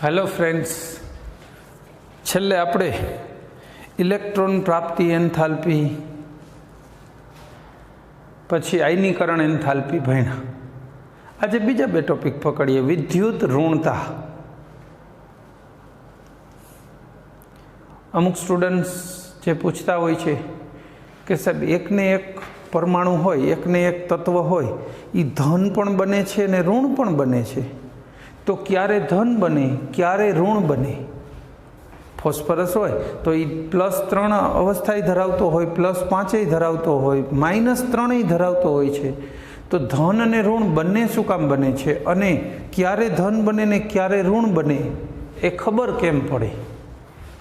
Hello friends, છેલ્લે આપણે electron પ્રાપ્તિ એન્થાલ્પી પછી આયનીકરણ એન્થાલ્પી ભણ્યા. આજે બીજા બે ટોપિક પકડીએ. વિદ્યુત ઋણતા. અમુક સ્ટુડન્ટ્સ જે પૂછતા હોય છે કે સાહેબ એકને એક પરમાણુ હોય, એકને એક તત્વ હોય, એ ધન પણ બને છે અને ઋણ પણ બને છે. તો ક્યારે ધન બને, ક્યારે ઋણ બને? ફોસ્ફરસ હોય તો એ +3 અવસ્થાએ ધરાવતો હોય, +5 ધરાવતો હોય, -3 ધરાવતો હોય છે. તો ધન અને ઋણ બંને શું કામ બને છે, અને ક્યારે ધન બને ને ક્યારે ઋણ બને એ ખબર કેમ પડે?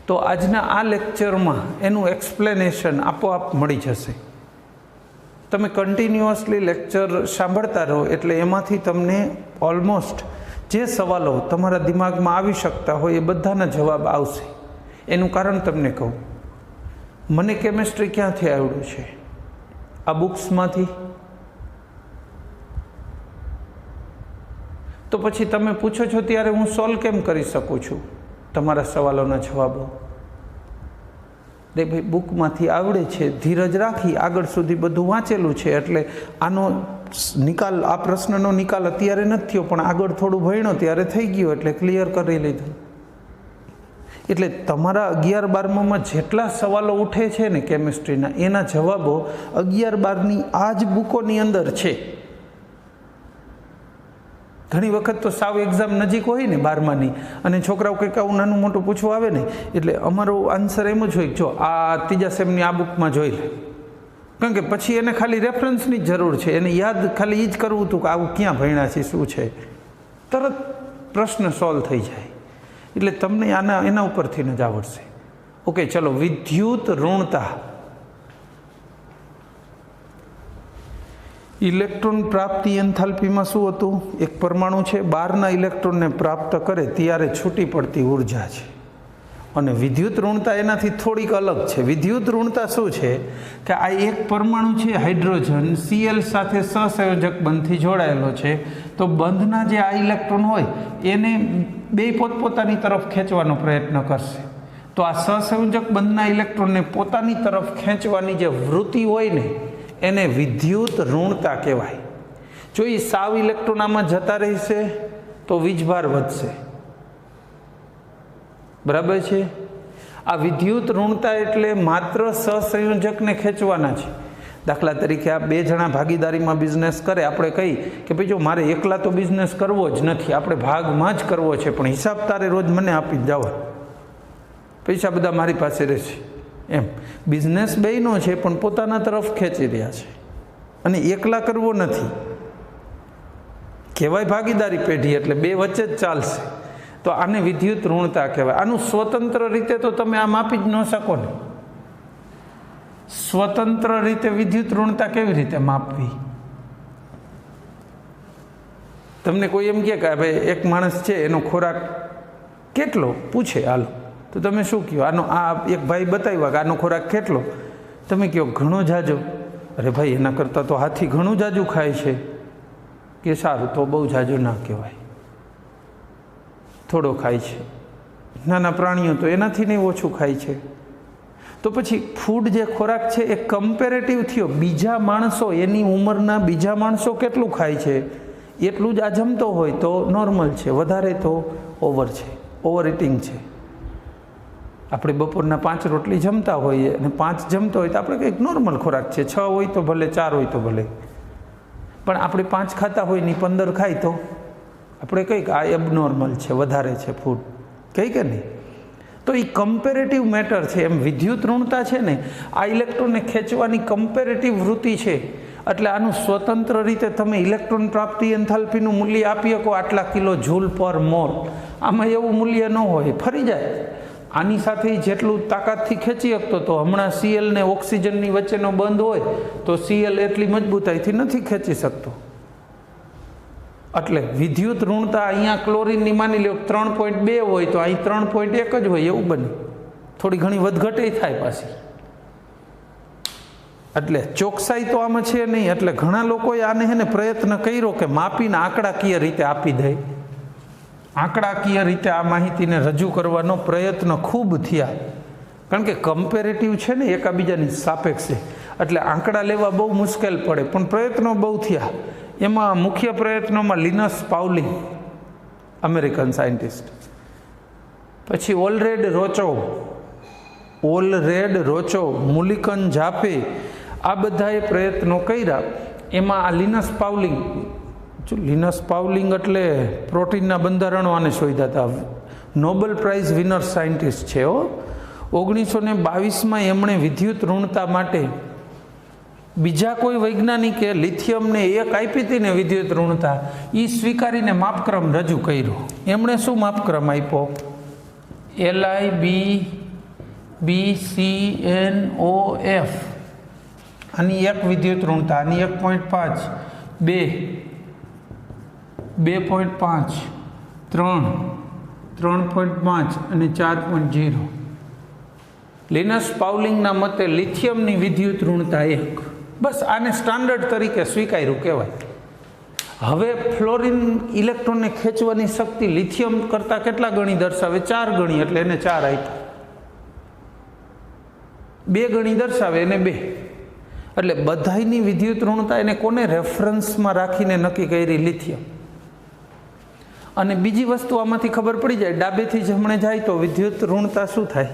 તો આજના આ લેક્ચરમાં એનું એક્સપ્લેનેશન આપોઆપ મળી જશે. તમે કન્ટિન્યુઅસલી લેક્ચર સાંભળતા રહો એટલે એમાંથી તમને ઓલમોસ્ટ જે સવાલો તમારા દિમાગમાં આવી શકતા હોય એ બધાના જવાબ આવશે. એનું કારણ તમને કહું. મને કેમેસ્ટ્રી ક્યાંથી આવડ્યું છે? આ બુક્સમાંથી. તો પછી તમે પૂછો છો ત્યારે હું સોલ્વ કેમ કરી શકું છું તમારા સવાલોના જવાબો? ભાઈ બુકમાંથી આવડે છે, ધીરજ રાખી આગળ સુધી બધું વાંચેલું છે એટલે આનો નિકાલ, આ પ્રશ્નનો નિકાલ અત્યારે નથી થયો, પણ આગળ થોડું ભણ્યો ત્યારે થઈ ગયો એટલે ક્લિયર કરી લીધું. એટલે તમારા 11-12માં જેટલા સવાલો ઉઠે છે ને કેમિસ્ટ્રીના, એના જવાબો 11-12ની આ જ બુકોની અંદર છે. ઘણી વખત તો સાવ એક્ઝામ નજીક હોય ને 12માની, અને છોકરાઓ કંઈક આવું નાનું મોટું પૂછવા આવે ને એટલે અમારો આન્સર એમ જ હોય, જો આ ત્રીજા સેમની આ બુકમાં જોઈ લે. કારણ કે પછી એને ખાલી રેફરન્સની જ જરૂર છે, એને યાદ ખાલી એ જ કરવું હતું કે આવું ક્યાં ભણ્યા છે, શું છે, તરત પ્રશ્ન સોલ્વ થઈ જાય. એટલે તમને એના ઉપરથી જ આવડશે. ઓકે, ચલો. વિદ્યુત ઋણતા. ઇલેક્ટ્રોન પ્રાપ્તિ એન્થાલ્પીમાં શું હતું? એક પરમાણુ છે, બહારના ઇલેક્ટ્રોનને પ્રાપ્ત કરે ત્યારે છૂટી પડતી ઉર્જા છે. અને વિદ્યુત ઋણતા એનાથી થોડીક અલગ છે. વિદ્યુત ઋણતા શું છે કે આ એક પરમાણુ છે, હાઇડ્રોજન Cl સાથે સહસંયોજક બંધથી જોડાયેલો છે. તો બંધના જે આ ઇલેક્ટ્રોન હોય એને બે પોતપોતાની તરફ ખેંચવાનો પ્રયત્ન કરશે. તો આ સહસંયોજક બંધના ઇલેક્ટ્રોનને પોતાની તરફ ખેંચવાની જે વૃત્તિ હોય ને એને વિદ્યુત ઋણતા કહેવાય. જો એ સાવ ઇલેક્ટ્રોન આમાં જતા રહેશે તો વીજભાર વધશે. બરાબર છે? આ વિદ્યુત ઋણતા એટલે માત્ર સહસંયોજકને ખેંચવાના છે. દાખલા તરીકે આ બે જણા ભાગીદારીમાં બિઝનેસ કરે, આપણે કહી કે ભાઈ જો મારે એકલા તો બિઝનેસ કરવો જ નથી, આપણે ભાગમાં જ કરવો છે, પણ હિસાબ તારે રોજ મને આપી જવા, પૈસા બધા મારી પાસે રહેશે. એમ બિઝનેસ બેયનો છે પણ પોતાના તરફ ખેંચી રહ્યા છે, અને એકલા કરવો નથી. કહેવાય ભાગીદારી પેઢી એટલે બે વચ્ચે જ ચાલશે. તો આને વિદ્યુત ઋણતા કહેવાય. આનું સ્વતંત્ર રીતે તો તમે આમ આપી જ ન શકો ને. સ્વતંત્ર રીતે વિદ્યુત ઋણતા કેવી રીતે માપવી? તમને કોઈ એમ કહે કે ભાઈ એક માણસ છે, એનો ખોરાક કેટલો પૂછે, હાલો, તો તમે શું કહો? આનો આ એક ભાઈ બતાવ્યા કે આનો ખોરાક કેટલો? તમે કહો ઘણો જાજો. અરે ભાઈ એના કરતાં તો હાથી ઘણું જાજુ ખાય છે. કે સારું, તો બહુ જાજો ના કહેવાય, થોડો ખાય છે. નાના પ્રાણીઓ તો એનાથી નહીં ઓછું ખાય છે. તો પછી ફૂડ જે ખોરાક છે એ કમ્પેરેટિવ થયો. બીજા માણસો, એની ઉંમરના બીજા માણસો કેટલું ખાય છે એટલું જ આ જમતો હોય તો નોર્મલ છે, વધારે તો ઓવર છે, ઓવર ઇટિંગ છે. આપણે બપોરના 5 રોટલી જમતા હોઈએ અને 5 જમતો હોય તો આપણે કંઈક નોર્મલ ખોરાક છે. 6 હોય તો ભલે, 4 હોય તો ભલે, પણ આપણે 5 ખાતા હોય ને 15 ખાય તો આપણે કંઈક આ એબનોર્મલ છે, વધારે છે ફૂડ, કંઈ કે નહીં? તો એ કમ્પેરેટિવ મેટર છે. એમ વિદ્યુત ઋણતા છે ને, આ ઇલેક્ટ્રોનને ખેંચવાની કમ્પેરેટિવ વૃત્તિ છે. એટલે આનું સ્વતંત્ર રીતે તમે ઇલેક્ટ્રોન પ્રાપ્તિ એન્થાલ્પીનું મૂલ્ય આપી શકો, આટલા કિલો જૂલ પર મોલ. આમાં એવું મૂલ્ય ન હોય, ફરી જાય. આની સાથે જેટલું તાકાતથી ખેંચી શકતો તો હમણાં Cl ને ઓક્સિજનની વચ્ચેનો બંધ હોય તો Cl એટલી મજબૂતાઈથી નથી ખેંચી શકતો. એટલે વિદ્યુત ઋણતા અહીંયા ક્લોરીનની માની લો 3.2 હોય તો અહીં 3.1 જ હોય, એવું બને. થોડી ઘણી વધઘટે થાય પાછી. એટલે ચોકસાઈ તો આમાં છે નહીં. એટલે ઘણા લોકોએ આને પ્રયત્ન કર્યો કે માપીને આંકડાકીય રીતે આપી દે. આંકડાકીય રીતે આ માહિતીને રજૂ કરવાનો પ્રયત્ન ખૂબ થયા, કારણ કે કમ્પેરેટિવ છે ને એકાબીજાની સાપેક્ષે, એટલે આંકડા લેવા બહુ મુશ્કેલ પડે, પણ પ્રયત્નો બહુ થયા. એમાં મુખ્ય પ્રયત્નોમાં લિનસ પાઉલિંગ, અમેરિકન સાયન્ટિસ્ટ, પછી ઓલરેડ રોચો, મુલિકન જાપે, આ બધાએ પ્રયત્નો કર્યા. એમાં આ લિનસ પાઉલિંગ એટલે પ્રોટીનના બંધારણો આને શોધ્યા હતા. નોબેલ પ્રાઇઝ વિનર સાયન્ટિસ્ટ છે. 1922માં એમણે વિદ્યુત ઋણતા માટે બીજા કોઈ વૈજ્ઞાનિકે લિથિયમને એક આપી હતી ને વિદ્યુત ઋણતા, એ સ્વીકારીને માપક્રમ રજૂ કર્યો. એમણે શું માપક્રમ આપ્યો? LiBBCNOF. આની એક વિદ્યુત ઋણતા, આની 1.5, 2, 2.5, 3, 3.5 અને 4.0. લિનસ પાઉલિંગના મતે લિથિયમની વિદ્યુત ઋણતા 1. બસ આને સ્ટાન્ડર્ડ તરીકે સ્વીકાર્યું કહેવાય. હવે ફ્લોરિન ઇલેક્ટ્રોનને ખેંચવાની શક્તિ લિથિયમ કરતાં કેટલા ગણી દર્શાવે? 4 ગણી, એટલે એને 4 આપ્યા. 2 ગણી દર્શાવે એને 2. એટલે બધાની વિદ્યુત ઋણતા એને કોને રેફરન્સમાં રાખીને નક્કી કરી? લિથિયમ. અને બીજી વસ્તુ આમાંથી ખબર પડી જાય, ડાબેથી જમણે જાય તો વિદ્યુત ઋણતા શું થાય?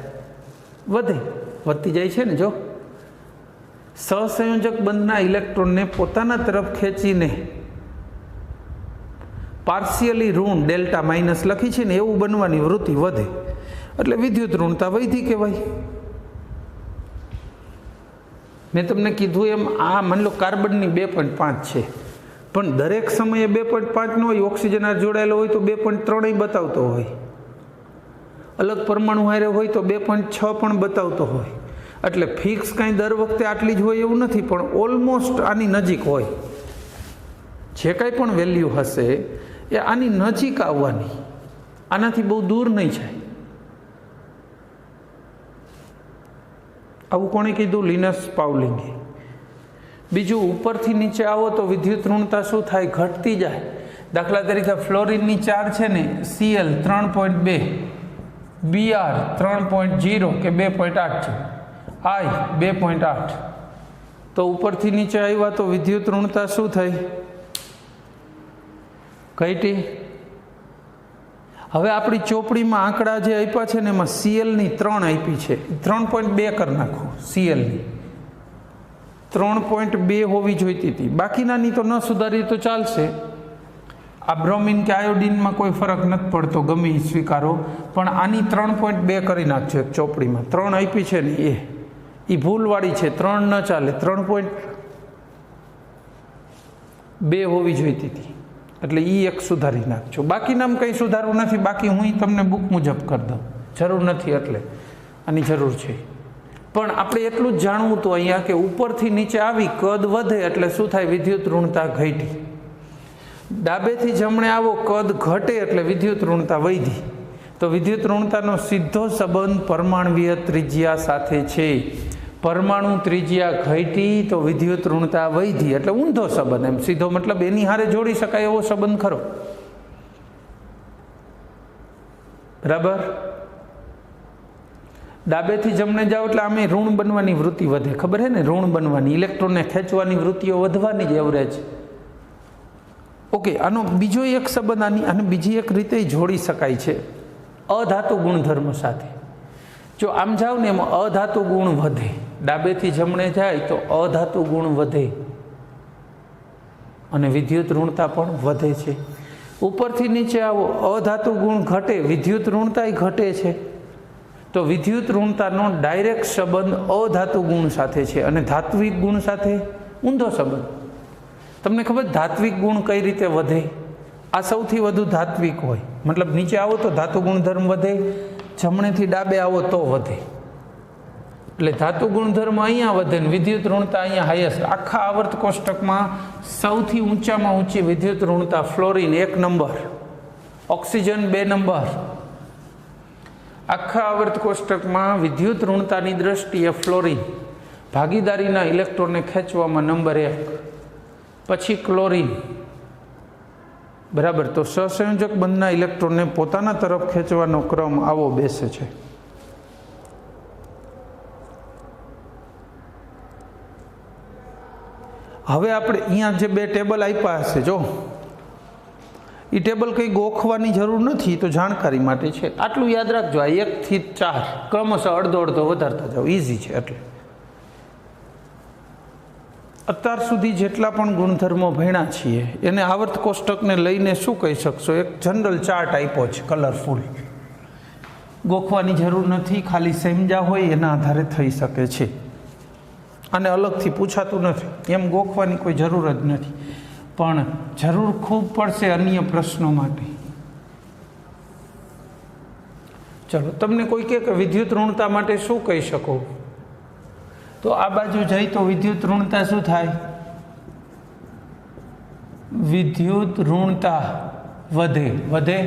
વધતી જાય છે ને. જો સહસંયોજક બંધના ઇલેક્ટ્રોનને પોતાના તરફ ખેંચીને પાર્શિયલી ઋણ ડેલ્ટા માઇનસ લખી છે ને એવું બનવાની વૃત્તિ વધે, એટલે વિદ્યુત ઋણતા વધી કહેવાય. મેં તમને કીધું એમ આ માની લો કાર્બનની 2.5 છે, પણ દરેક સમયે 2.5 ન હોય. ઓક્સિજન આ જોડાયેલો હોય તો 2.3 બતાવતો હોય, અલગ પરમાણુ હારે હોય તો 2.6 પણ બતાવતો હોય. એટલે ફિક્સ કાંઈ દર વખતે આટલી જ હોય એવું નથી, પણ ઓલમોસ્ટ આની નજીક હોય. જે કાંઈ પણ વેલ્યુ હશે એ આની નજીક આવવાની, આનાથી બહુ દૂર નહીં જાય. આવું કોણે કીધું? લિનસ પાઉલિંગે. બીજું, ઉપરથી નીચે આવો તો વિદ્યુત ઋણતા શું થાય? ઘટતી જાય. દાખલા તરીકે ફ્લોરિનની 4 છે ને, Cl 3.2, Br 3.0 કે 2.8 છે, I 2.8. તો ઉપરથી નીચે આવ્યા તો વિદ્યુત ઋણતા શું થઈ? ઘટી. હવે આપણી ચોપડીમાં આંકડા જે આપ્યા છે ને એમાં Clની 3 આપી છે, 3.2 કરી નાખો. Clની 3.2 હોવી જોઈતી હતી, બાકીનાની તો ન સુધારી તો ચાલશે. આ બ્રોમિન કે આયોડિનમાં કોઈ ફરક નથી પડતો, ગમે એ સ્વીકારો, પણ આની 3.2 કરી નાખજો. એક ચોપડીમાં 3 આપી છે ને એ ભૂલવાળી છે, 3 ન ચાલે, 3.2 હોવી જોઈતી હતી, એટલે એ એક સુધારી નાખજો. બાકીનામ કંઈ સુધારવું નથી, બાકી હું તમને બુક મુજબ કરી દઉં, જરૂર નથી એટલે આની જરૂર છે. પણ આપણે એટલું જ જાણવું હતું અહીંયા કે ઉપરથી નીચે આવી કદ વધે એટલે શું થાય? વિદ્યુત ઋણતા ઘટી. ડાબેથી જમણે આવો કદ ઘટે એટલે વિદ્યુત ઋણતા વધી. તો વિદ્યુત ઋણતાનો સીધો સંબંધ પરમાણુવીય ત્રિજ્યા સાથે છે. પરમાણુ ત્રિજ્યા ઘટી તો વિદ્યુત ઋણતા વધી, એટલે ઊંધો સંબંધ. એમ સીધો મતલબ એની હારે જોડી શકાય એવો સંબંધ ખરો. બરાબર? ડાબેથી જમણે જાઓ એટલે આમે ઋણ બનવાની વૃત્તિ વધે. ખબર છે ને? ઋણ બનવાની, ઇલેક્ટ્રોનને ખેંચવાની વૃત્તિઓ વધવાની જ એવરેજ. ઓકે, આનો બીજો એક સંબંધ આને બીજી એક રીતે જોડી શકાય છે, અધાતુ ગુણધર્મ સાથે. જો આમ જાઓ ને એમાં અધાતુ ગુણ વધે, ડાબેથી જમણે જાય તો અધાતુ ગુણ વધે અને વિદ્યુત ઋણતા પણ વધે છે. ઉપરથી નીચે આવો, અધાતુ ગુણ ઘટે, વિદ્યુત ઋણતા ઘટે છે. તો વિદ્યુત ઋણતાનો ડાયરેક્ટ સંબંધ અધાતુ ગુણ સાથે છે અને ધાત્વિક ગુણ સાથે ઊંધો સંબંધ. તમને ખબર ધાત્વિક ગુણ કઈ રીતે વધે? આ સૌથી વધુ ધાત્વિક હોય, મતલબ નીચે આવો તો ધાતુ ગુણધર્મ વધે, જમણેથી ડાબે આવો તો વધે. એટલે ધાતુ ગુણધર્મ અહીંયા વધે ને વિદ્યુત ઋણતા અહીંયા હાઈએસ્ટ. આખા આવર્ત કોષ્ટકમાં સૌથી ઊંચામાં ઊંચી વિદ્યુત ઋણતા ફ્લોરિન 1 નંબર, ઓક્સિજન 2 નંબર. આખા આવર્ત કોષ્ટકમાં વિદ્યુત ઋણતાની દ્રષ્ટિએ ફ્લોરિન ભાગીદારીના ઇલેક્ટ્રોનને ખેંચવામાં નંબર 1, પછી ક્લોરિન, બરાબર. તો સહસંયોજક બંધના ઇલેક્ટ્રોનને પોતાના તરફ ખેંચવાનો ક્રમ આવો બેસે છે. હવે આપણે અહીંયા જે બે ટેબલ આપ્યા હશે, જો એ ટેબલ કંઈ ગોખવાની જરૂર નથી, તો જાણકારી માટે છે. આટલું યાદ રાખજો, આ 1 થી 4 ક્રમશઃ અડધો અડધો વધારતા જાઓ, ઇઝી છે. એટલે અત્યાર સુધી જેટલા પણ ગુણધર્મો ભણ્યા છીએ એને આવર્ત કોષ્ટકને લઈને શું કહી શકશો? એક જનરલ ચાર્ટ આપ્યો છે, કલરફુલ. ગોખવાની જરૂર નથી, ખાલી સમજા હોય એના આધારે થઈ શકે છે. અને અલગથી પૂછાતું નથી, એમ ગોખવાની કોઈ જરૂર જ નથી. પણ જરૂર ખૂબ પડશે અન્ય પ્રશ્નો માટે. ચલો, તમને કોઈ કે વિદ્યુત ઋણતા માટે શું કહી શકો? તો આ બાજુ જઈ તો વિદ્યુત ઋણતા શું થાય? વિદ્યુત ઋણતા વધે.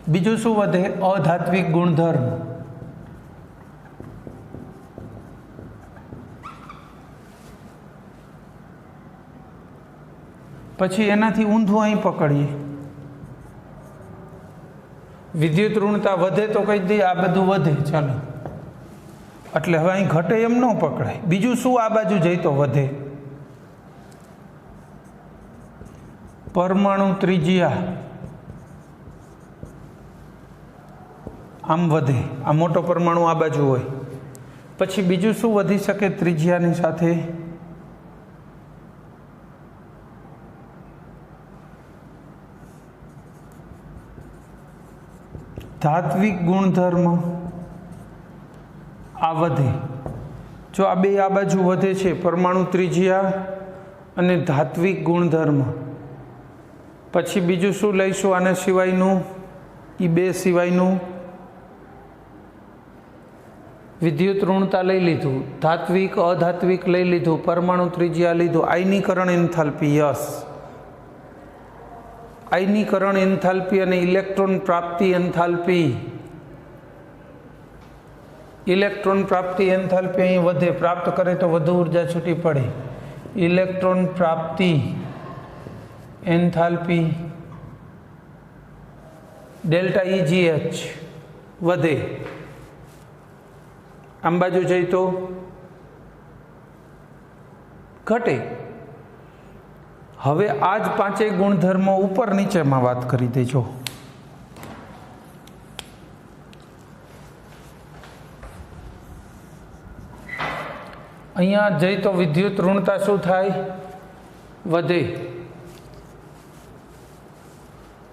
બીજું શું વધે? અધાત્વિક ગુણધર્મ. પછી એનાથી ઊંધું અહીં પકડીએ, વિદ્યુત ઋણતા વધે તો કહી દઈએ આ બધું વધે. ચાલો, એટલે હવે અહીં ઘટે એમ ન પકડાય. બીજું શું આ બાજુ જઈ તો વધે? પરમાણુ ત્રિજ્યા આમ વધે. આ મોટો પરમાણુ આ બાજુ હોય. પછી બીજું શું વધી શકે ત્રિજ્યાની સાથે? ધાત્વિક ગુણધર્મ આ વધે. જો આ બે આ બાજુ વધે છે, પરમાણુ ત્રિજ્યા અને ધાત્વિક ગુણધર્મ. પછી બીજું શું લઈશું આના સિવાયનું? એ બે સિવાયનું વિદ્યુત ઋણતા લઈ લીધું, ધાત્વિક અધાત્વિક લઈ લીધું, પરમાણુ ત્રિજ્યા લીધું, આયનીકરણ એન્થાલ્પી. યસ, આયનીકરણ એન્થાલ્પી અને ઇલેક્ટ્રોન પ્રાપ્તિ એન્થાલ્પી. ઇલેક્ટ્રોન પ્રાપ્તિ એન્થાલ્પી અહીં વધે, પ્રાપ્ત કરે તો વધુ ઉર્જા છૂટી પડે. ઇલેક્ટ્રોન પ્રાપ્તિ એન્થાલ્પી ડેલ્ટા EGH વધે. આમ બાજુ જઈ તો ઘટે. હવે આ જ પાંચેય ગુણધર્મો ઉપર નીચેમાં વાત કરી દેજો. અહીંયા જઈ તો વિદ્યુત ઋણતા શું થાય? વધે.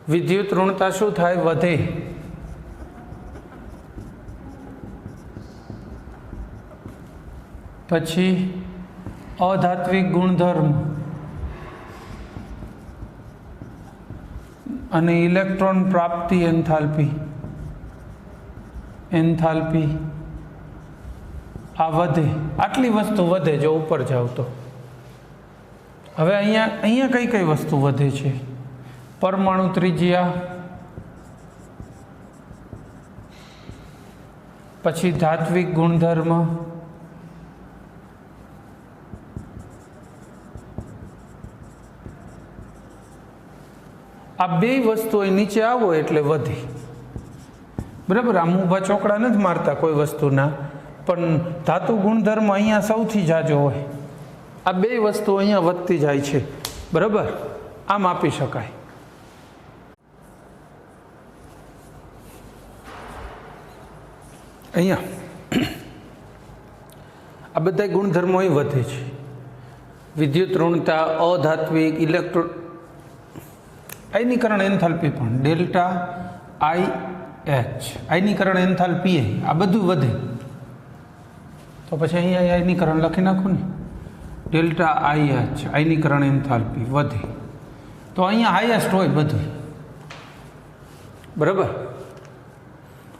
વિદ્યુત ઋણતા શું થાય? વધે. પછી અધાત્વિક ગુણધર્મ અને ઇલેક્ટ્રોન પ્રાપ્તિ એન્થાલ્પી આ વધે. આટલી વસ્તુ વધે જો ઉપર જાવ તો. હવે અહીંયા કઈ કઈ વસ્તુ વધે છે? પરમાણુ ત્રિજ્યા, પછી ધાત્વિક ગુણધર્મ, આ બે વસ્તુઓ નીચે આવો એટલે વધે. બરાબર, આમ ઊભા ચોકડા નથી મારતા કોઈ વસ્તુના, પણ ધાતુ ગુણધર્મ અહીંયા સૌથી જાજો હોય. આ બે વસ્તુઓ અહીંયા વધતી જાય છે. બરાબર, આમ આપી શકાય. અહીંયા આ બધા ગુણધર્મો અહીં વધે છે. વિદ્યુત ઋણતા, અધાત્વિક, ઇલેક્ટ્રોન, આયનીકરણ એન્થાલ્પી પણ ડેલ્ટા IH, આયનીકરણ એન્થાલ્પી આ બધું વધે. તો પછી અહીંયા આયનીકરણ લખી નાખું ને, ડેલ્ટા IH આયનીકરણ એન્થાલ્પી વધે. તો અહીંયા હાઈએસ્ટ હોય બધું. બરાબર,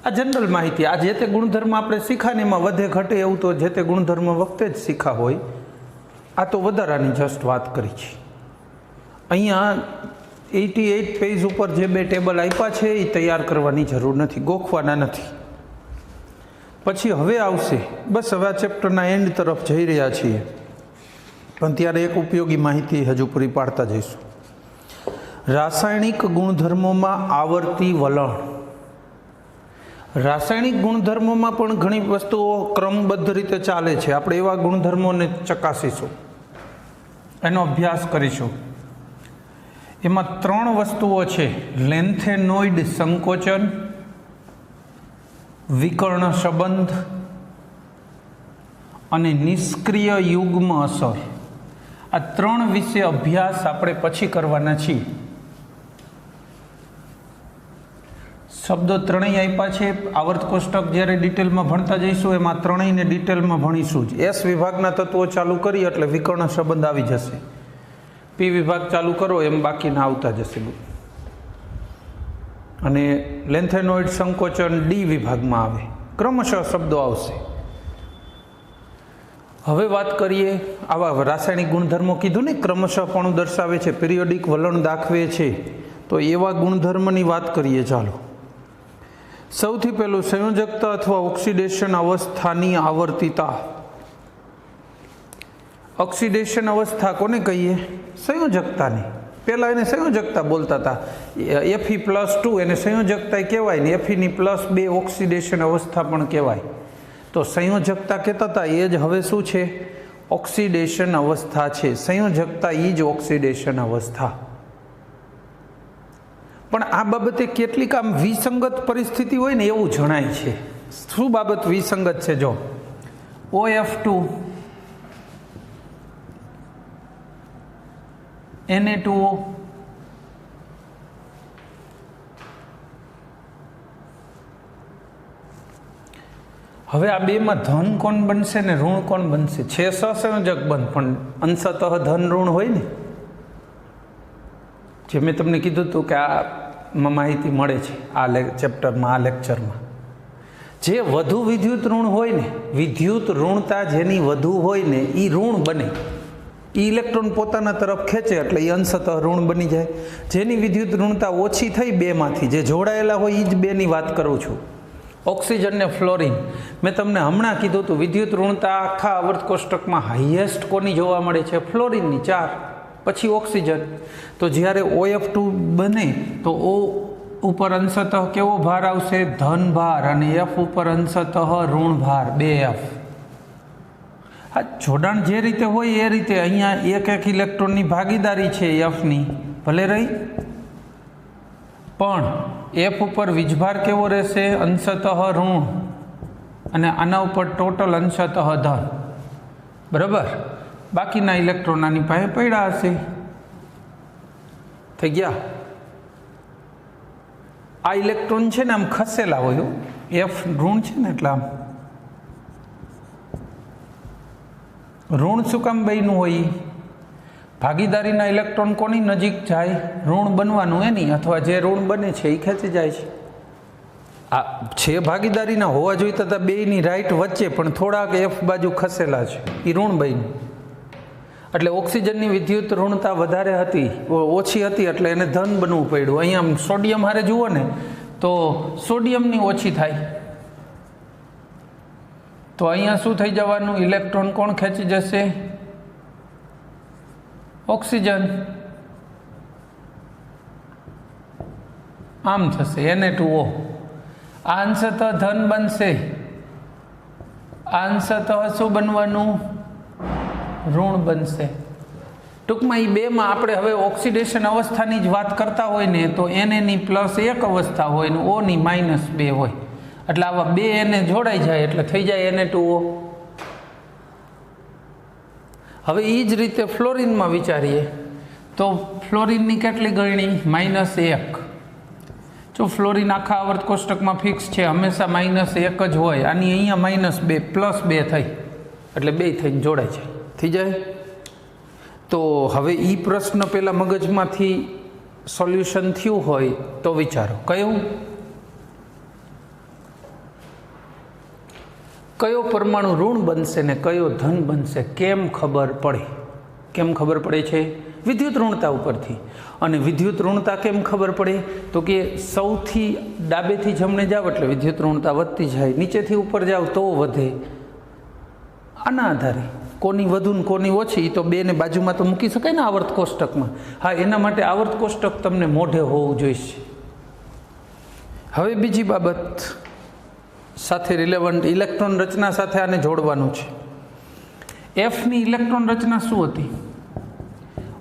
આ જનરલ માહિતી. આ જે તે ગુણધર્મ આપણે શીખા ને એમાં વધે ઘટે એવું તો જે તે ગુણધર્મ વખતે જ શીખા હોય. આ તો વધારાની જસ્ટ વાત કરી છે. અહીંયા 88 પેજ ઉપર જે બે ટેબલ આપ્યા છે એ તૈયાર કરવાની જરૂર નથી, ગોખવાના નથી. પછી હવે આવશે, બસ હવે આ ચેપ્ટરના એન્ડ તરફ જઈ રહ્યા છીએ, પણ ત્યારે એક ઉપયોગી માહિતી હજુ પૂરી પાડતા જઈશું. રાસાયણિક ગુણધર્મોમાં આવર્તી વલણ. રાસાયણિક ગુણધર્મોમાં પણ ઘણી વસ્તુઓ ક્રમબદ્ધ રીતે ચાલે છે. આપણે એવા ગુણધર્મોને ચકાસીશું, એનો અભ્યાસ કરીશું. એમાં 3 વસ્તુઓ છે: લેન્થેનોઇડ સંકોચન, વિકર્ણ સંબંધ અને નિષ્ક્રિય યુગ્મ અસર. આ 3 વિશે અભ્યાસ આપણે પછી કરવાના છીએ. શબ્દો ત્રણેય આપ્યા છે. આવર્ત કોષ્ટક જ્યારે ડિટેલમાં ભણતા જઈશું એમાં ત્રણેયને ડિટેલમાં ભણીશું જ. એસ વિભાગના તત્વો ચાલુ કરી એટલે વિકર્ણ સંબંધ આવી જશે. પી વિભાગ ચાલુ કરો એમ બાકીના આવતા જશે. અને લેન્થેનોઇડ સંકોચન ડી વિભાગમાં આવે. ક્રમશઃ શબ્દો આવશે. હવે વાત કરીએ આવા રાસાયણિક ગુણધર્મો કીધું ને, ક્રમશઃપણું દર્શાવે છે, પિરિયોડિક વલણ દાખવે છે, તો એવા ગુણધર્મની વાત કરીએ. ચાલો, સૌથી પહેલું સંયોજકતા અથવા ઓક્સિડેશન અવસ્થાની આવર્તિતા. ઓક્સિડેશન અવસ્થા કોને કહીએ? સંયોજકતાની. પહેલાં એને સંયોજકતા બોલતા હતા. Fe+2 એને સંયોજકતા કહેવાય ને, Fe+2 ઓક્સિડેશન અવસ્થા પણ કહેવાય. તો સંયોજકતા કહેતા હતા એ જ હવે શું છે? ઓક્સિડેશન અવસ્થા છે. સંયોજકતા એ જ ઓક્સિડેશન અવસ્થા. પણ આ બાબતે કેટલીક આમ વિસંગત પરિસ્થિતિ હોય ને એવું જણાય છે. શું બાબત વિસંગત છે? જો OF2 Na2O હવે આ બેમાં ધન કોણ બનશે ને ઋણ કોણ બનશે? છે સહસંયોજક બંધ, પણ અંશતઃ ધન ઋણ હોય ને. જે મેં તમને કીધું હતું કે આ માહિતી મળે છે આ ચેપ્ટરમાં, આ લેક્ચરમાં. જે વધુ વિદ્યુત ઋણ હોય ને, વિદ્યુત ઋણતા જેની વધુ હોય ને એ ઋણ બને. એ ઇલેક્ટ્રોન પોતાના તરફ ખેંચે એટલે એ અંશતઃ ઋણ બની જાય. જેની વિદ્યુત ઋણતા ઓછી થઈ બેમાંથી, જે જોડાયેલા હોય એ જ બેની વાત કરું છું. ઓક્સિજન ને ફ્લોરિન. મેં તમને હમણાં કીધું હતું વિદ્યુત ઋણતા આખા આવર્ત કોષ્ટકમાં હાઈએસ્ટ કોની જોવા મળે છે? ફ્લોરિનની, 4, પછી ઓક્સિજન. તો જ્યારે OF2 બને તો O ઉપર અંશતઃ કેવો ભાર આવશે? ધન ભાર. અને F ઉપર અંશતઃ ઋણ ભાર, 2F. આ જોડાણ જે રીતે હોય એ રીતે અહીંયા એક ઇલેક્ટ્રોનની ભાગીદારી છે Fની, ભલે રહી, પણ F ઉપર વીજભાર કેવો રહેશે? અંશતઃ ઋણ. અને આના ઉપર ટોટલ અંશતઃ ધન. બરાબર? બાકીના ઇલેક્ટ્રોન આની પાસે પડ્યા હશે. થઈ ગયા. આ ઇલેક્ટ્રોન છે ને આમ ખસેલા હોય. F ઋણ છે ને એટલે આમ ઋણ શું કામ બન્યું હોય? ભાગીદારીના ઇલેક્ટ્રોન કોની નજીક જાય? ઋણ બનવાનું એની, અથવા જે ઋણ બને છે એ ખેંચી જાય છે. આ છે ભાગીદારીના હોવા જોઈએ તો બેની રાઈટ વચ્ચે, પણ થોડાક F બાજુ ખસેલા છે, એ ઋણ બન્યું. એટલે ઓક્સિજનની વિદ્યુત ઋણતા વધારે હતી, ઓછી હતી, એટલે એને ધન બનવું પડ્યું. અહીંયા સોડિયમ હારે જુઓ ને તો સોડિયમની ઓછી થાય, તો અહીંયા શું થઈ જવાનું? ઇલેક્ટ્રોન કોણ ખેંચી જશે? ઓક્સિજન. આમ થશે Na2O. આ અંશતઃ ધન બનશે, આ અંશતઃ શું બનવાનું? ઋણ બનશે. ટૂંકમાં એ બેમાં આપણે હવે ઓક્સિડેશન અવસ્થાની જ વાત કરતા હોય ને તો Na+1 અવસ્થા હોય ને O ની -2 હોય. એટલે આવા 2 Na જોડાઈ જાય એટલે થઈ જાય Na2O. હવે એ જ રીતે ફ્લોરિનમાં વિચારીએ તો ફ્લોરિનની કેટલી ગણણી? -1. જો ફ્લોરિન આખા આવર્ત કોષ્ટકમાં ફિક્સ છે, હંમેશા -1 જ હોય. આની અહીંયા -2 +2 થઈ એટલે 2 થઈને જોડાઈ જાય. થઈ જાય. તો હવે એ પ્રશ્ન પહેલાં મગજમાંથી સોલ્યુશન થયું હોય તો વિચારો, કયો પરમાણુ ઋણ બનશે ને કયો ધન બનશે? કેમ ખબર પડે? કેમ ખબર પડે છે? વિદ્યુત ઋણતા ઉપરથી. અને વિદ્યુત ઋણતા કેમ ખબર પડે? તો કે સૌથી ડાબેથી જમણે જાવ એટલે વિદ્યુત ઋણતા વધતી જાય, નીચેથી ઉપર જાવ તો વધે. આના આધારે કોની વધુ ને કોની ઓછી તો બેને બાજુમાં તો મૂકી શકાય ને આવર્ત કોષ્ટકમાં. હા, એના માટે આવર્ત કોષ્ટક તમને મોઢે હોવું જોઈશે. હવે બીજી બાબત સાથે રિલેવન્ટ ઇલેક્ટ્રોન રચના સાથે આને જોડવાનું છે. એફની ઇલેક્ટ્રોન રચના શું હતી?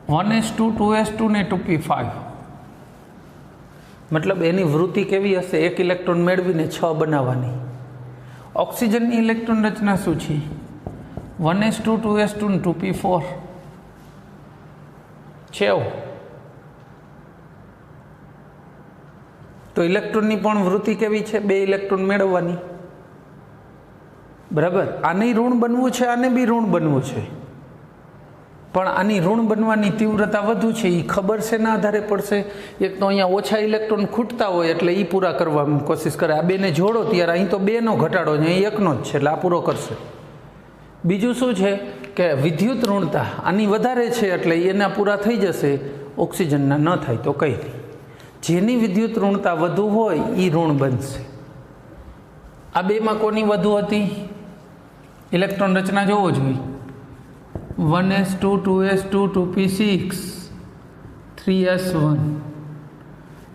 1s2 2s2 ને 2p5. મતલબ એની વૃત્તિ કેવી હશે? એક ઇલેક્ટ્રોન મેળવીને 6 બનાવવાની. ઓક્સિજનની ઇલેક્ટ્રોન રચના શું છે? 1s2 2s2 ને 2p4 છે. તો ઇલેક્ટ્રોનની પણ વૃત્તિ કેવી છે? 2 ઇલેક્ટ્રોન મેળવવાની. બરાબર. આને ઋણ બનવું છે, આને બી ઋણ બનવું છે, પણ આની ઋણ બનવાની તીવ્રતા વધુ છે. એ ખબર છે ના આધારે પડશે. એક તો અહીંયા ઓછા ઇલેક્ટ્રોન ખૂટતા હોય એટલે એ પૂરા કરવાની કોશિશ કરે. આ બેને જોડો ત્યારે અહીં તો 2નો ઘટાડો છે, અહીં 1નો જ છે એટલે આ પૂરો કરશે. બીજું શું છે કે વિદ્યુત ઋણતા આની વધારે છે એટલે એના પૂરા થઈ જશે, ઓક્સિજનના ન થાય તો કંઈ નહીં. જેની વિદ્યુત ઋણતા વધુ હોય એ ઋણ બનશે. આ બેમાં કોની વધુ હતી? ઇલેક્ટ્રોન રચના જોવો જોઈએ. 1s2 2s2 2p6 3s1.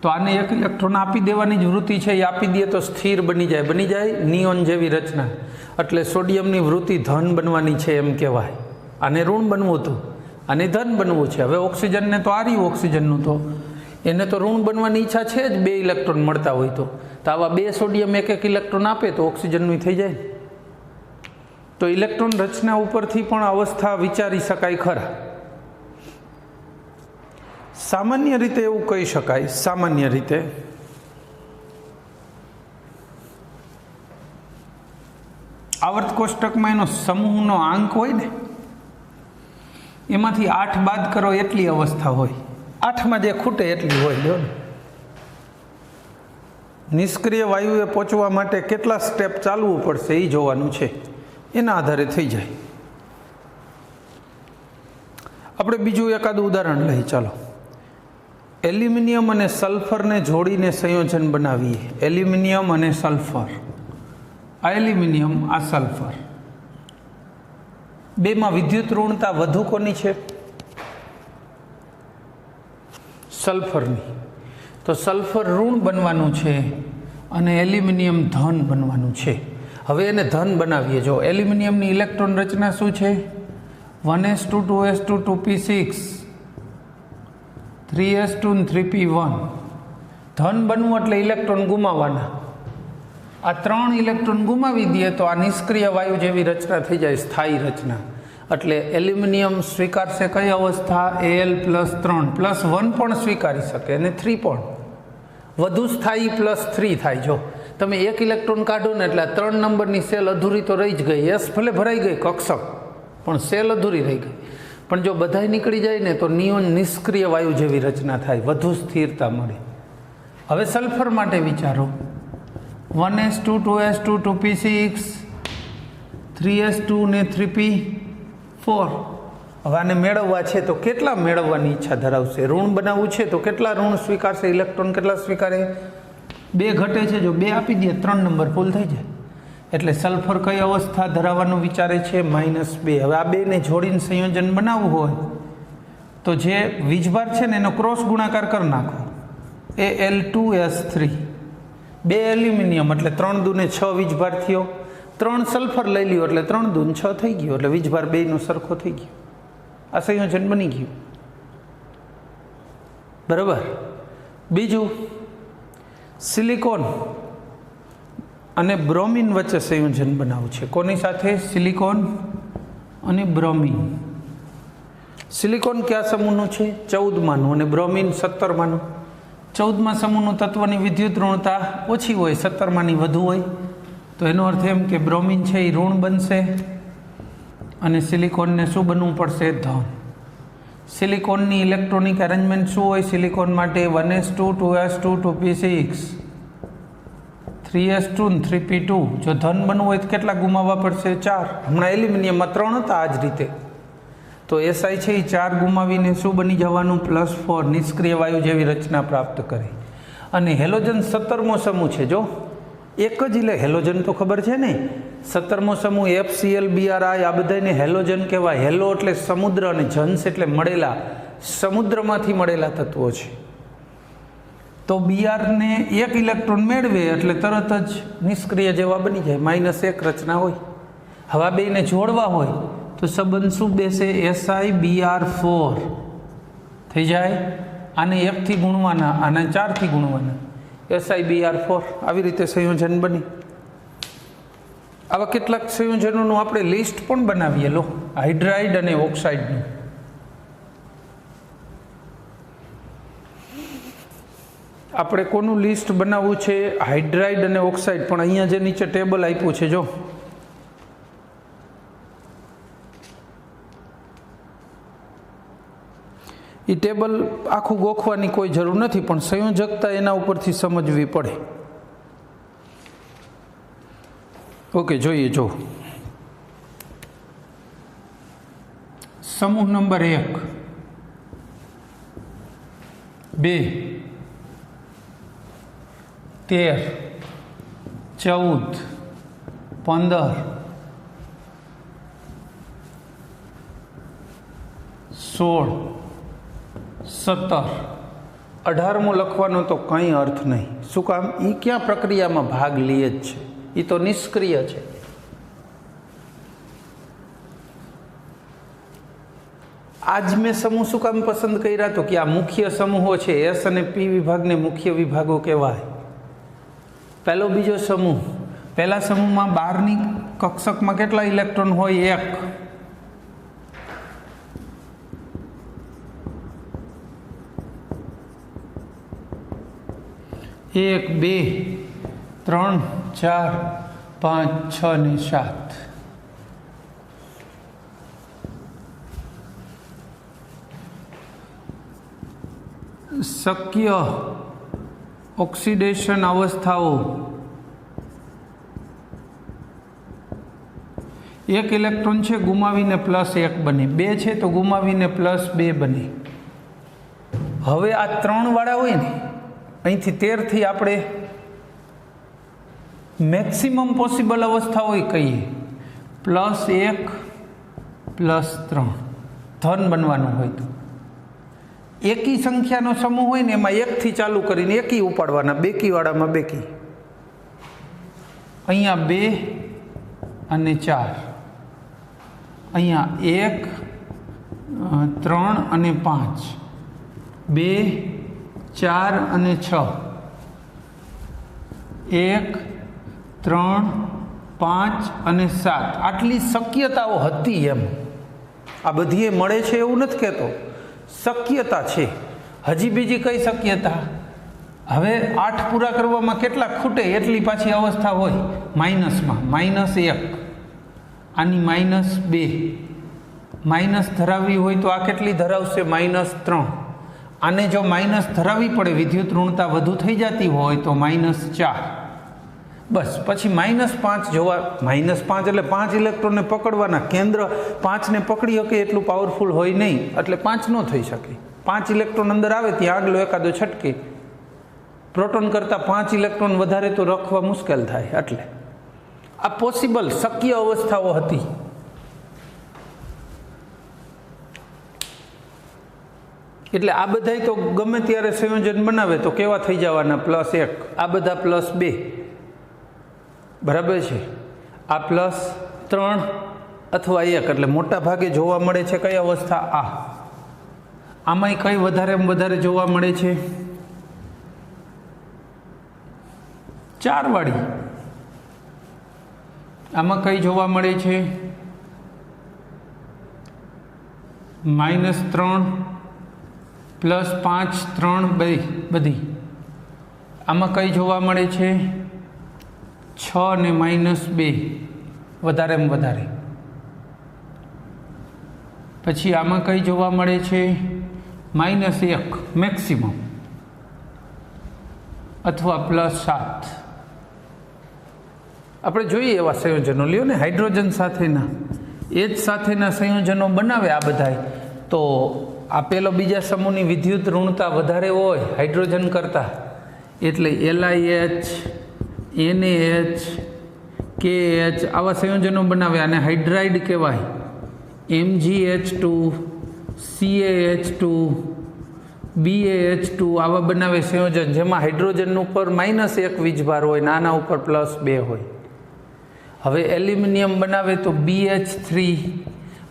તો આને એક ઇલેક્ટ્રોન આપી દેવાની જ વૃત્તિ છે. એ આપી દે તો સ્થિર બની જાય નિયોન જેવી રચના. એટલે સોડિયમની વૃત્તિ ધન બનવાની છે એમ કહેવાય. આને ઋણ બનવું હતું, આને ધન બનવું છે. હવે ઓક્સિજનને તો આ રહ્યું ઓક્સિજનનું, તો એને તો ઋણ બનવાની ઈચ્છા છે જ. 2 ઇલેક્ટ્રોન મળતા હોય તો આવા 2 સોડિયમ એક ઇલેક્ટ્રોન આપે તો ઓક્સિજનનું થઈ જાય. તો ઇલેક્ટ્રોન રચના ઉપરથી પણ અવસ્થા વિચારી શકાય ખરા. સામાન્ય રીતે એવું કહી શકાય, સામાન્ય રીતે આવર્ત કોષ્ટકમાં એનો સમૂહનો આંક હોય ને, એમાંથી 8 બાદ કરો એટલી અવસ્થા હોય. 8માં જે ખૂટે એટલી હોય. લ્યો ને, નિષ્ક્રિય વાયુએ પહોંચવા માટે કેટલા સ્ટેપ ચાલવું પડશે એ જોવાનું છે. એના આધારે થઈ જાય. આપણે બીજું એકાદું ઉદાહરણ લઈએ. ચાલો, એલ્યુમિનિયમ અને સલ્ફરને જોડીને સંયોજન બનાવીએ. એલ્યુમિનિયમ અને સલ્ફર, આ એલ્યુમિનિયમ, આ સલ્ફર, બેમાં વિદ્યુત ઋણતા વધુ કોની છે? સલ્ફરની. તો સલ્ફર ઋણ બનવાનું છે અને એલ્યુમિનિયમ ધન બનવાનું છે. હવે એને ધન બનાવીએ. જો એલ્યુમિનિયમની ઇલેક્ટ્રોન રચના શું છે? 1s2 2s2 2p6 3s2 3p1. ધન બનવું એટલે ઇલેક્ટ્રોન ગુમાવવાના. આ 3 ઇલેક્ટ્રોન ગુમાવી દઈએ તો આ નિષ્ક્રિય વાયુ જેવી રચના થઈ જાય, સ્થાયી રચના. એટલે એલ્યુમિનિયમ સ્વીકારશે કઈ અવસ્થા? Al+3 +1 પણ સ્વીકારી શકે અને 3 પણ. વધુ સ્થાયી +3 થાય. જો તમે 1 ઇલેક્ટ્રોન કાઢો ને એટલે 3 નંબરની સેલ અધૂરી તો રહી જ ગઈ. એસ ભલે ભરાઈ ગઈ કક્ષક, પણ સેલ અધૂરી રહી ગઈ. પણ જો બધાય નીકળી જાય ને તો નિયોન નિષ્ક્રિય વાયુ જેવી રચના થાય, વધુ સ્થિરતા મળે. હવે સલ્ફર માટે વિચારો. 1s2 2s2 2p6 3s2 ને 3p4. હવે આને મેળવવા છે તો કેટલા મેળવવાની ઈચ્છા ધરાવશે? ઋણ બનાવવું છે તો કેટલા ઋણ સ્વીકારશે? ઇલેક્ટ્રોન કેટલા સ્વીકારે? 2 ઘટે છે. જો 2 આપી દે 3 નંબર ફૂલ થઈ જાય. એટલે સલ્ફર કઈ અવસ્થા ધરાવવાનું વિચારે છે? -2. હવે આ બેને જોડીને સંયોજન બનાવવું હોય તો જે વીજભાર છે ને એનો ક્રોસ ગુણાકાર કરી નાખો. Al2s3. 2 એલ્યુમિનિયમ એટલે 3 દૂને 6 વીજભાર થયો. 3 સલ્ફર લઈ લ્યો એટલે 3 દૂન 6 થઈ ગયો. એટલે વીજભાર 2નો સરખો થઈ ગયો. આ સંયોજન બની ગયું. બરાબર. બીજું, સિલિકોન અને બ્રોમિન વચ્ચે સંયોજન બનાવવું છે. કોની સાથે? સિલિકોન અને બ્રોમિન. સિલિકોન કયા સમૂહનું છે? 14માનું. અને બ્રોમિન 17માનું. 14મા સમૂહનું તત્વની વિદ્યુત ઋણતા ઓછી હોય, 17માની વધુ હોય. તો એનો અર્થ એમ કે બ્રોમિન છે એ ઋણ બનશે અને સિલિકોનને શું બનવું પડશે? ધન. સિલિકોનની ઇલેક્ટ્રોનિક અરેન્જમેન્ટ શું હોય? સિલિકોન માટે 1s2 2s2 2p6 3s2 3p2. જો ધન બનવું હોય તો કેટલા ગુમાવવા પડશે? 4. હમણાં એલ્યુમિનિયમમાં 3 હતા આ જ રીતે. તો SI છે એ 4 ગુમાવીને શું બની જવાનું? +4. નિષ્ક્રિય વાયુ જેવી રચના પ્રાપ્ત કરે. અને હેલોજન 17મો સમૂહ છે. જો એક જ હેલોજન તો ખબર છે ને, 17મો સમૂહ FClBrI, આ બધાને હેલોજન કહેવાય. હેલો એટલે સમુદ્ર અને જન્સ એટલે મળેલા, સમુદ્રમાંથી મળેલા તત્વો છે. તો Br ને એક ઇલેક્ટ્રોન મેળવે એટલે તરત જ નિષ્ક્રિય જેવા બની જાય, -1 રચના હોય. હવે આ બેને જોડવા હોય તો સંબંધ શું બેસે? SiBr4 થઈ જાય. આને 1 થી ગુણવાના, આને 4 થી ગુણવાના, SiBr4. આવી રીતે સંયોજન બની. આવા કેટલાક સંયોજનોનું આપણે લિસ્ટ પણ બનાવીએ. લો, હાઇડ્રાઇડ અને ઓક્સાઇડનું. આપણે કોનું લિસ્ટ બનાવવું છે? હાઇડ્રાઇડ અને ઓક્સાઇડ. પણ અહીંયા જે નીચે ટેબલ આપ્યું છે, જો એ ટેબલ આખું ગોખવાની કોઈ જરૂર નથી, પણ સંયોજકતા એના ઉપરથી સમજવી પડે. ઓકે, જોઈએ. જો સમૂહ નંબર 1, 2, 13, 14, 15, 16, 17, 18મો લખવાનો તો કંઈ અર્થ નહીં. શું કામ? એ ક્યાં પ્રક્રિયામાં ભાગ લે જ છે, એ તો નિષ્ક્રિય છે. આજ મેં સમૂહ શું કામ પસંદ કર્યા? તો કે આ મુખ્ય સમૂહો છે. S અને P વિભાગને મુખ્ય વિભાગો કહેવાય. પહેલો બીજો સમૂહ. પહેલા સમૂહમાં બહારની કક્ષકમાં કેટલા ઇલેક્ટ્રોન હોય? 1, 2, 3, 4, 5, 6 ને 7. શક્ય ઓક્સિડેશન અવસ્થાઓ. એક ઇલેક્ટ્રોન છે, ગુમાવીને +1 બને. 2 છે તો ગુમાવીને +2 બને. હવે આ 3 વાળા હોય ને, અહીંથી 13 થી આપણે મેક્સિમમ પોસિબલ અવસ્થા હોય કહીએ, +1 +3 ધન બનવાનું હોય તો એકી સંખ્યાનો સમૂહ હોય ને એમાં 1 થી ચાલુ કરીને એકી ઉપાડવાના, બેકીવાળામાં બેકી. અહીંયા 2 અને 4, અહીંયા 1, 3 અને 5, 2, 4 અને 6, 1, 3, 5 અને 7. આટલી શક્યતાઓ હતી એમ. આ બધી એ મળે છે એવું નથી કહેતો, શક્યતા છે. હજી બીજી કઈ શક્યતા? હવે 8 પૂરા કરવામાં કેટલા ખૂટે એટલી પાછી અવસ્થા હોય માઇનસમાં. -1, આની -2. માઇનસ ધરાવવી હોય તો આ કેટલી ધરાવશે? -3. આને જો માઇનસ ધરાવવી પડે, વિદ્યુત ઋણતા વધુ થઈ જતી હોય તો -4. બસ પછી -5 જોવા. -5 એટલે 5 ઇલેક્ટ્રોનને પકડવાના. કેન્દ્ર 5ને પકડી શકે એટલું પાવરફુલ હોય નહીં, એટલે 5 ન થઈ શકે. 5 ઇલેક્ટ્રોન અંદર આવે ત્યાં આગલો એકાદો છટકે. પ્રોટોન કરતાં 5 ઇલેક્ટ્રોન વધારે તો રખવા મુશ્કેલ થાય. એટલે આ પોસિબલ શક્ય અવસ્થાઓ હતી. એટલે આ બધા તો ગમે ત્યારે સંયોજન બનાવે તો કેવા થઈ જવાના? +1. આ બધા +2. બરાબર છે. આ +3 અથવા 1. એટલે મોટા ભાગે જોવા મળે છે કઈ અવસ્થા? આ. આમાંય કઈ વધારે જોવા મળે છે? 4 વાળી. આમાં કઈ જોવા મળે છે? -3 +5, 3 બધી. આમાં કઈ જોવા મળે છે? 6 ને -2 વધારેમાં વધારે. પછી આમાં કઈ જોવા મળે છે? -1 મેક્સિમમ અથવા +7. આપણે જોઈએ એવા સંયોજનો લ્યો ને, હાઇડ્રોજન સાથેના H સાથેના સંયોજનો બનાવે આ બધાય. તો આ પેલો બીજા સમૂહની વિદ્યુત ઋણતા વધારે હોય હાઇડ્રોજન કરતાં, એટલે LiH, NaH, KH આવા સંયોજનો બનાવે આને હાઇડ્રાઇડ કહેવાય. MgH2 CaH2 BaH2 આવા બનાવે સંયોજન જેમાં હાઇડ્રોજન ઉપર -1 વીજભાર હોય ને આના ઉપર +2 હોય. હવે એલ્યુમિનિયમ બનાવે તો BH3,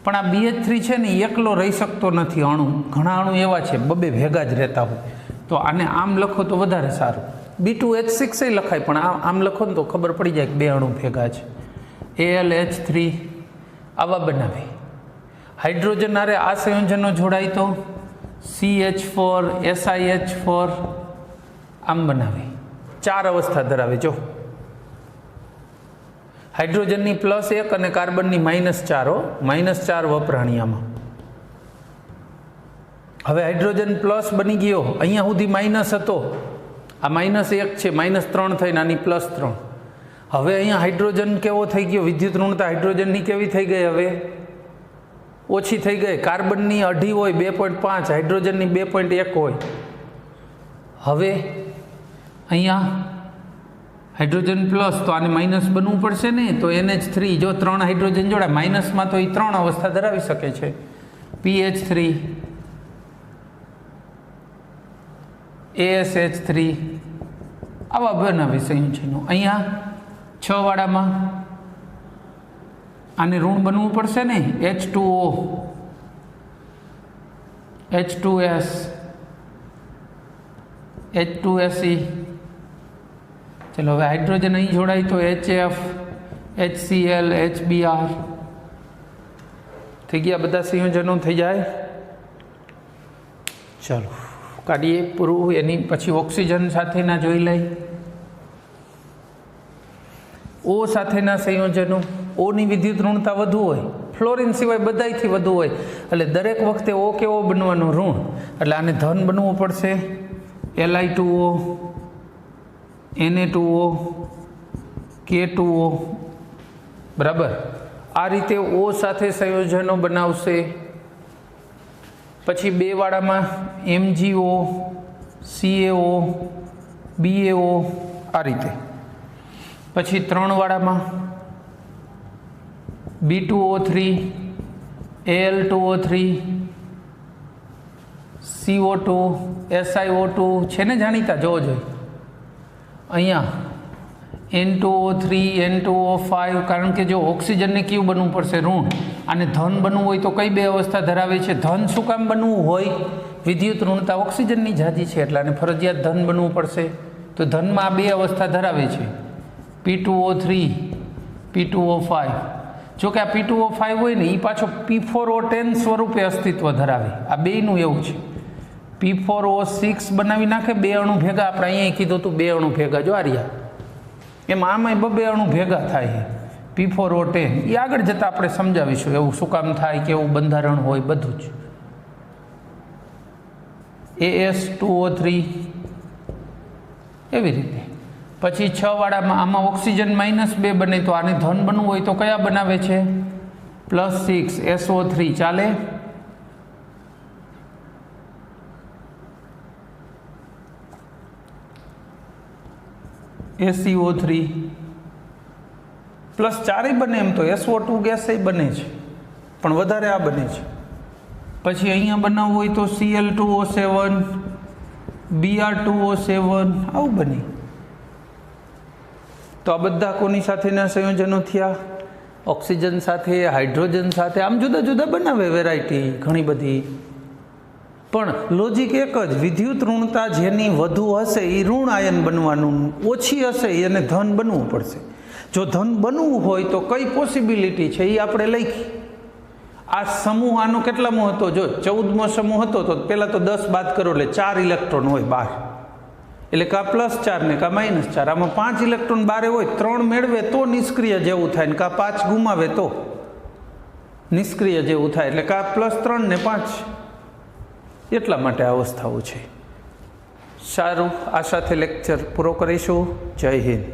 પણ આ BH3 છે ને એકલો રહી શકતો નથી અણુ, ઘણા અણુ એવા છે બબે ભેગા જ રહેતા હોય, તો આને આમ લખો તો વધારે સારું. B2H6 એ લખાય પણ આમ લખો ને તો ખબર પડી જાય કે 2 અણુ ભેગા છે. AlH3 આવા બનાવે. હાઇડ્રોજન આરે આ સંયોજનો જોડાય તો CH4 SiH4 આમ બનાવે. 4 અવસ્થા ધરાવે. જો હાઇડ્રોજનની +1 અને કાર્બનની -4 -4 વપરાણી આમાં. હવે હાઇડ્રોજન પ્લસ બની ગયો, અહીંયા સુધી માઇનસ હતો, આ -1 છે, -3 થઈને આની +3. હવે અહીંયા હાઇડ્રોજન કેવો થઈ ગયો, વિદ્યુત ઋણતા હાઇડ્રોજનની કેવી થઈ ગઈ, હવે ઓછી થઈ ગઈ. કાર્બનની 2.5 હોય 2.5, હાઇડ્રોજનની 2.1 હોય. હવે અહીંયા હાઇડ્રોજન પ્લસ તો આને માઇનસ બનવું પડશે ને, તો NH3 જો 3 હાઇડ્રોજન જોડાય માઇનસમાં તો એ 3 અવસ્થા ધરાવી શકે છે. PH3 ASH3 આવા બનાવે સંયોજનો. અહીંયા 6 વાળામાં આને ઋણ બનવું પડશે ને, H2O H2S H2Se. ચલો હવે હાઇડ્રોજન અહીં જોડાય તો HF HCl HBr થઈ ગયા, બધા સંયોજનો થઈ જાય. ચલો કાઢીએ પૂરું. એની પછી ઓક્સિજન સાથેના જોઈ લઈ. O સાથેના સંયોજનો, ઓની વિદ્યુત ઋણતા વધુ હોય, ફ્લોરિન સિવાય બધાયથી વધુ હોય, એટલે દરેક વખતે O કેવો બનવાનો, ઋણ, એટલે આને ધન બનવું પડશે. Li2O Na2O K2O બરાબર. આ રીતે O સાથે સંયોજનો બનાવશે. પછી 2 વાળામાં MgO CaO BaO આ રીતે. પછી 3 વાળામાં B2O3 Al2O3 CO2 SiO2 છે ને જાણીતા, જોવો જોઈએ. અહીંયા N2O3 N2O5, કારણ કે જો ઓક્સિજનને કેવું બનવું પડશે, ઋણ, આને ધન બનવું હોય તો કઈ 2 અવસ્થા ધરાવે છે. ધન શું કામ બનવું હોય, વિદ્યુત ઋણતા ઓક્સિજનની જાજી છે એટલે આને ફરજિયાત ધન બનવું પડશે. તો ધનમાં આ 2 અવસ્થા ધરાવે છે, P2O3 P2O5. જો કે આ P2O5 હોય ને એ પાછો P4O10 સ્વરૂપે અસ્તિત્વ ધરાવે. આ બેયનું એવું છે. P4O6 બનાવી નાખે 2 અણુ ભેગા. આપણે અહીંયા કીધું હતું 2 અણુ ભેગા, જો આર્યા એમ આમાંય 2 અણુ ભેગા થાય. P4O10 એ આગળ જતાં આપણે સમજાવીશું એવું શું કામ થાય, કેવું બંધારણ હોય, બધું જ. AS2O3 એવી રીતે. પછી 6 વાળામાં આમાં ઓક્સિજન -2 બને તો આને ધન બનવું હોય તો કયા બનાવે છે, +6 SO3 ચાલે. ACO3 +4 બને, એમ તો SO2 ગેસ એ બને છે પણ વધારે આ બને છે. પછી અહીંયા બનાવવું હોય તો Cl2O7 Br2O7 આવું બને. તો આ બધા કોની સાથેના સંયોજનો થયા, ઓક્સિજન સાથે, હાઇડ્રોજન સાથે. આમ જુદા જુદા બનાવે વેરાયટી ઘણી બધી, પણ લોજિક એક જ, વિદ્યુત ઋણતા જેની વધુ હશે એ ઋણ આયન બનવાનું, ઓછી હશે એને ધન બનવું પડશે. જો ધન બનવું હોય તો કઈ પોસિબિલિટી છે એ આપણે લખી. આ સમૂહ આનો કેટલામો હતો, જો 14મો સમૂહ હતો તો પહેલાં તો 10 બાદ કરો એટલે 4 ઇલેક્ટ્રોન હોય બહાર, એટલે કા +4 ને કા -4. આમાં 5 ઇલેક્ટ્રોન બારે હોય, 3 મેળવે તો નિષ્ક્રિય જેવું થાય ને કા 5 ગુમાવે તો નિષ્ક્રિય જેવું થાય, એટલે કા +3 ને 5. એટલા માટે આ અવસ્થાઓ છે. સારું, આ સાથે લેક્ચર પૂરો કરીશું. જય હિન્દ.